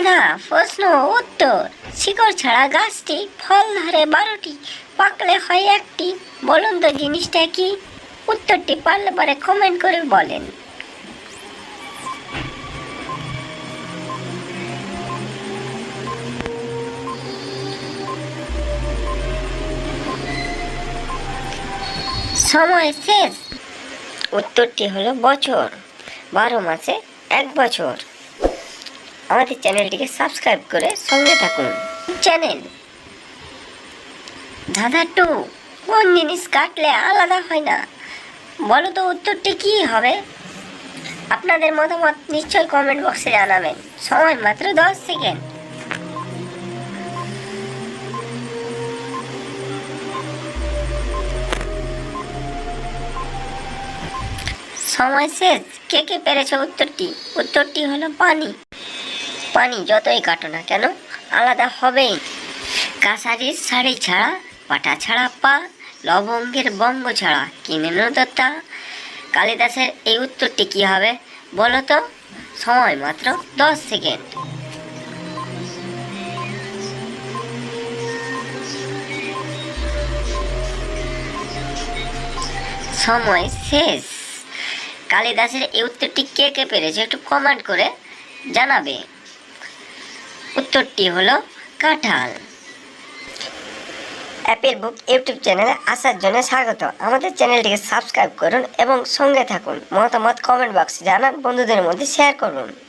ধাঁধা প্রশ্ন উত্তর। শিকড় ছাড়া গাছটি ফল ধরে 12টি, পাকলে হয় একটি। বলুন তো জিনিসটা কি? উত্তরটি পারলে পরে কমেন্ট করে বলেন। সময় শেষ। উত্তরটি হলো বছর। 12 মাসে 1 বছর। আমাদের চ্যানেলটিকে সাবস্ক্রাইব করে সঙ্গে থাকুন। চ্যানেল ধাঁধা 2, কোন জিনিস কাটলে আলাদা হয় না? বলো তো উত্তরটি কি হবে? আপনাদের মতামত নিশ্চয়ই কমেন্ট বক্সে জানাবেন। সময় মাত্র 10 সেকেন্ড। সময় শেষ। কে কে পেরেছে উত্তরটি? উত্তরটি হলো পানি। পানি যতই কাটো না কেন আলাদা হবেই। কাছারির শাড়ি ছাড়া, পাটা ছাড়া পা, লবঙ্গের বঙ্গ ছাড়া কিনে তো তা। কালিদাসের এই উত্তরটি কি হবে বলো তো? সময় মাত্র 10 সেকেন্ড। সময় শেষ। কালিদাসের এই উত্তরটি কে কে পেরেছে একটু কমেন্ট করে জানাবে। উত্তরটি হলো কাঁঠাল। অ্যাপেল বুক ইউটিউব চ্যানেলে আসার জন্য স্বাগত। আমাদের চ্যানেলটিকে সাবস্ক্রাইব করুন এবং সঙ্গে থাকুন। মতামত কমেন্ট বক্সে জানান, বন্ধুদের মধ্যে শেয়ার করুন।